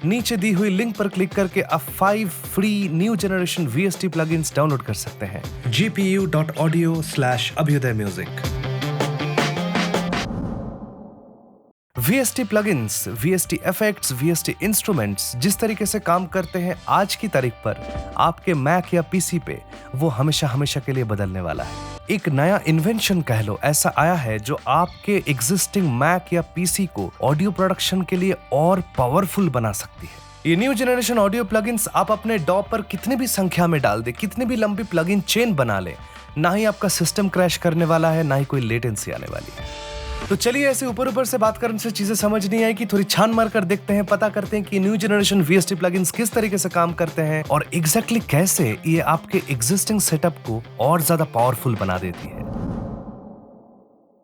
नीचे दी हुई लिंक पर क्लिक करके आप 5 free new generation VST plugins download कर सकते हैं gpu.audio/Abhyuday Music। VST plugins, VST effects, VST instruments जिस तरीके से काम करते हैं आज की तारीख पर आपके मैक या पीसी पे, वो हमेशा हमेशा के लिए बदलने वाला है। एक नया इन्वेंशन कह लो ऐसा आया है जो आपके एग्जिस्टिंग मैक या पीसी को ऑडियो प्रोडक्शन के लिए और पावरफुल बना सकती है। ये न्यू जनरेशन ऑडियो प्लगइन्स आप अपने डॉ पर कितनी भी संख्या में डाल दे, कितनी भी लंबी प्लगइन चेन बना ले, ना ही आपका सिस्टम क्रैश करने वाला है, ना ही कोई लेटेंसी आने वाली है। तो चलिए ऐसे ऊपर से बात करने से चीजें समझ नहीं आएगी, थोड़ी छान मार कर देखते हैं, पता करते हैं कि न्यू जनरेशन VST प्लगइन्स किस तरीके से काम करते हैं और एग्जैक्टली कैसे ये आपके एग्जिस्टिंग सेटअप को और ज्यादा पावरफुल बना देती है।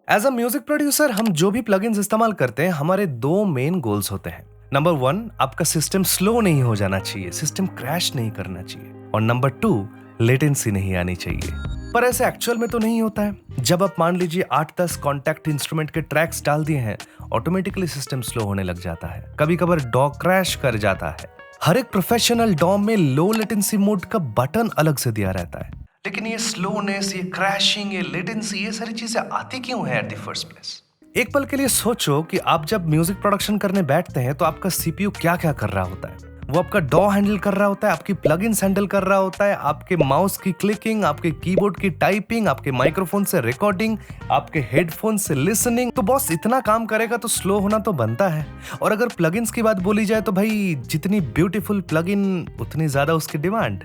एज अ म्यूजिक प्रोड्यूसर हम जो भी प्लगइन्स इस्तेमाल करते हैं, हमारे 2 मेन गोल्स होते हैं। नंबर 1, आपका सिस्टम स्लो नहीं हो जाना चाहिए, सिस्टम क्रैश नहीं करना चाहिए, और नंबर 2, लेटेंसी नहीं आनी चाहिए। पर ऐसे एक्चुअल में तो नहीं होता है। जब आप मान लीजिए 8-10 कॉन्टैक्ट इंस्ट्रूमेंट के ट्रैक्स डाल दिए हैं, ऑटोमेटिकली सिस्टम स्लो होने लग जाता है, कभी कभार डॉ क्रैश कर जाता है। हर एक प्रोफेशनल डॉ में लो लेटेंसी मोड का बटन अलग से दिया रहता है, लेकिन ये स्लोनेस, ये क्रैशिंग, ये लेटेंसी, ये सारी चीजें आती क्यों है एट द फर्स्ट प्लेस? एक पल के लिए सोचो कि आप जब म्यूजिक प्रोडक्शन करने बैठते हैं तो आपका CPU क्या क्या कर रहा होता है। वो आपका डॉ हैंडल कर रहा होता है, आपकी प्लगइन्स हैंडल कर रहा होता है, आपके माउस की क्लिकिंग, आपके कीबोर्ड की टाइपिंग, आपके माइक्रोफोन से रिकॉर्डिंग, आपके हेडफोन से लिसनिंग। तो बॉस इतना काम करेगा तो स्लो होना तो बनता है। और अगर प्लगइन्स की बात बोली जाए तो भाई जितनी ब्यूटीफुल प्लगइन उतनी ज्यादा उसकी डिमांड।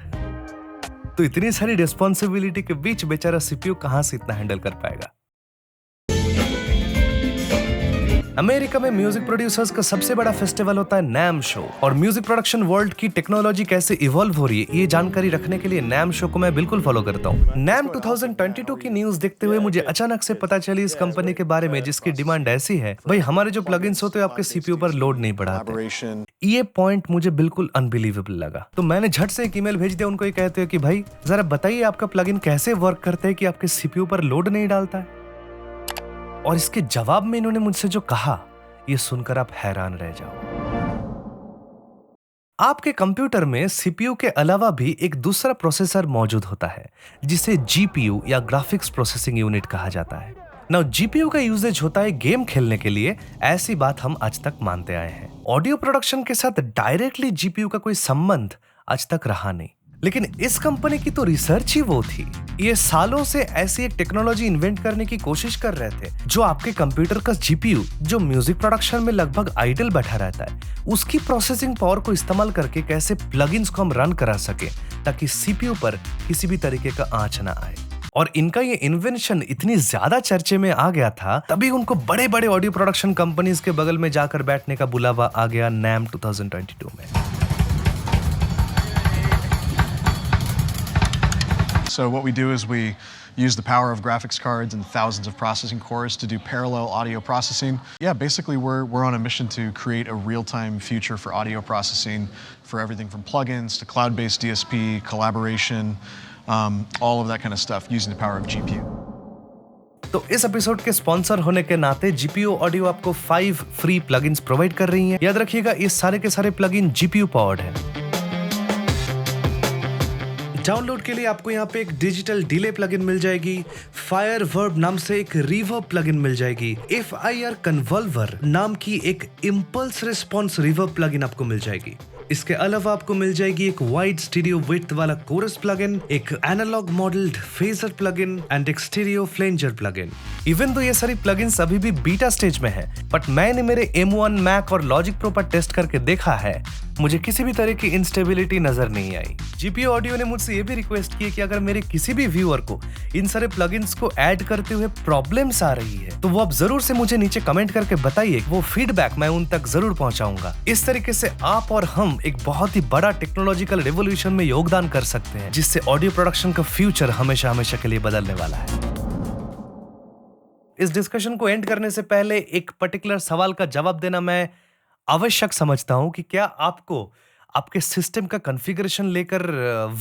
तो इतनी सारी रिस्पॉन्सिबिलिटी के बीच बेचारा CPU कहां से इतना हैंडल कर पाएगा। अमेरिका में म्यूजिक प्रोड्यूसर्स का सबसे बड़ा फेस्टिवल होता है NAMM शो, और म्यूजिक प्रोडक्शन वर्ल्ड की टेक्नोलॉजी कैसे इवॉल्व हो रही है ये जानकारी रखने के लिए NAMM शो को मैं बिल्कुल फॉलो करता हूँ। NAMM 2022 की न्यूज देखते हुए मुझे अचानक से पता चली इस कंपनी के बारे में जिसकी डिमांड ऐसी है, भाई हमारे जो प्लगइन्स होते हैं आपके CPU पर लोड नहीं बढ़ाते। ये पॉइंट मुझे बिल्कुल अनबिलीवेबल लगा, तो मैंने झट से एक ईमेल भेज दिया उनको, ये कहते हैं कि भाई जरा बताइए आपका प्लगइन कैसे वर्क करता है कि आपके CPU पर लोड नहीं डालता है। और इसके जवाब में इन्होंने मुझसे जो कहा, ये सुनकर आप हैरान रह जाओ। आपके कंप्यूटर में CPU के अलावा भी एक दूसरा प्रोसेसर मौजूद होता है जिसे GPU या ग्राफिक्स प्रोसेसिंग यूनिट कहा जाता है। नाउ GPU का यूजेज होता है गेम खेलने के लिए, ऐसी बात हम आज तक मानते आए हैं। ऑडियो प्रोडक्शन के साथ डायरेक्टली GPU का कोई संबंध आज तक रहा नहीं, लेकिन इस कंपनी की तो रिसर्च ही वो थी। ये सालों से ऐसी एक टेक्नोलॉजी इन्वेंट करने की कोशिश कर रहे थे जो आपके कंप्यूटर का GPU, जो म्यूजिक प्रोडक्शन में लगभग आइडल बैठा रहता है, उसकी प्रोसेसिंग पावर को इस्तेमाल करके कैसे प्लगइन्स को हम रन करा सके ताकि CPU पर किसी भी तरीके का आंच ना आए। और इनका ये इन्वेंशन इतनी ज्यादा चर्चे में आ गया था, तभी उनको बड़े बड़े ऑडियो प्रोडक्शन कंपनीज के बगल में जाकर बैठने का बुलावा आ गया NAMM 2022 में। So what we do is we use the power of graphics cards and thousands of processing cores to do parallel audio processing. Yeah, basically we're on a mission to create a real-time future for audio processing for everything from plugins to cloud-based DSP, collaboration, all of that kind of stuff using the power of GPU. तो इस episode के sponsor होने के नाते GPU audio आपको 5 free plugins provide कर रही है। याद रखिएगा ये सारे के सारे प्लगइन GPU पावर्ड है। डाउनलोड के लिए आपको यहाँ पे एक डिजिटल डिले प्लगइन मिल जाएगी, फायर वर्ब नाम से एक रिवर्ब प्लगइन मिल जाएगी, FIR कन्वॉल्वर नाम की एक इम्पल्स रिस्पॉन्स रिवर्ब प्लगइन आपको मिल जाएगी। इसके अलावा आपको मिल जाएगी एक वाइड स्टीरियो विड्थ वाला कोरस प्लगइन, एक analogue modelled phaser plugin and एक स्टीरियो फ्लेंजर प्लगइन। इवन तो ये सारी प्लगइन्स अभी भी बीटा स्टेज में है, बट मैंने मेरे M1 मैक और लॉजिक प्रो पर टेस्ट करके देखा है, मुझे किसी भी तरह की इंस्टेबिलिटी नजर नहीं आई। GPU ऑडियो ने मुझसे ये भी रिक्वेस्ट की कि अगर मेरे किसी भी व्यूअर को इन सारे प्लगइन्स को ऐड करते हुए प्रॉब्लम्स आ रही है तो वो आप जरूर से मुझे नीचे कमेंट करके बताइए, वो फीडबैक मैं उन तक जरूर पहुंचाऊंगा। इस तरीके से आप और हम एक बहुत ही बड़ा टेक्नोलॉजिकल रेवोल्यूशन में योगदान कर सकते हैं, जिससे ऑडियो प्रोडक्शन का फ्यूचर हमेशा हमेशा के लिए बदलने वाला है। इस डिस्कशन को एंड करने से पहले एक पर्टिकुलर सवाल का जवाब देना मैं आवश्यक समझता हूं कि क्या आपको आपके सिस्टम का कॉन्फ़िगरेशन लेकर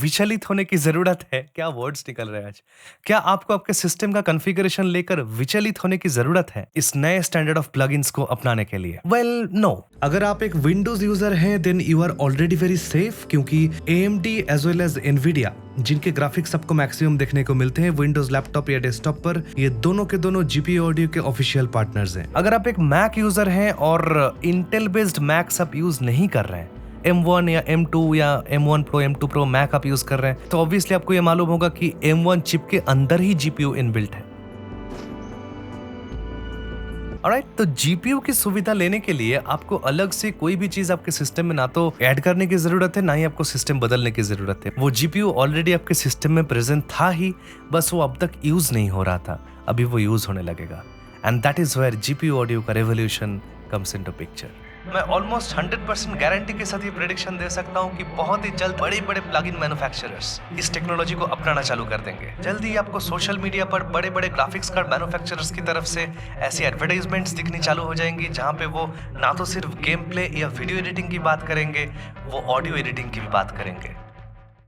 विचलित होने की ज़रूरत है? क्या वर्ड्स निकल रहे हैं आज। क्या आपको आपके सिस्टम का कॉन्फ़िगरेशन लेकर विचलित होने की ज़रूरत है, इस नए स्टैंडर्ड ऑफ प्लगइन्स को अपनाने के लिए? Well, no. अगर आप एक विंडोज़ यूज़र हैं, then you are already very safe क्योंकि AMD as well as Nvidia जिनके ग्राफिक्स आपको मैक्सिमम देखने को मिलते हैं विंडोज़ लैपटॉप या डेस्कटॉप पर, ये दोनों के दोनों GPU ऑडियो के ऑफिशियल पार्टनर्स हैं। अगर आप एक मैक यूज़र हैं और इंटेल बेस्ड मैक्स आप यूज़ नहीं कर रहे हैं, M1 या M2 या M1 Pro, M2 Pro Mac आप यूज कर रहे हैं, तो ऑब्वियसली आपको ये मालूम होगा कि M1 चिप के अंदर ही GPU इनबिल्ट है। ऑलराइट, तो GPU की सुविधा लेने के लिए आपको अलग से कोई भी चीज आपके सिस्टम में ना तो ऐड करने की जरूरत है, ना ही आपको सिस्टम बदलने की जरूरत है। वो GPU ऑलरेडी आपके सिस्टम में प्रेजेंट था ही, बस वो अब तक यूज नहीं हो रहा था, अभी वो यूज होने लगेगा। And that is where GPU audio का रेवोल्यूशन कम्स इनटू पिक्चर। मैं ऑलमोस्ट 100% गारंटी के साथ ये प्रेडिक्शन दे सकता हूँ कि बहुत ही जल्द बड़े बड़े प्लगइन मैन्युफैक्चरर्स इस टेक्नोलॉजी को अपनाना चालू कर देंगे। जल्द ही आपको सोशल मीडिया पर बड़े बड़े ग्राफिक्स कार्ड मैन्युफैक्चरर्स की तरफ से ऐसी एडवर्टाइजमेंट्स दिखनी चालू हो जाएंगी जहाँ पे वो ना तो सिर्फ गेम प्ले या वीडियो एडिटिंग की बात करेंगे, वो ऑडियो एडिटिंग की भी बात करेंगे।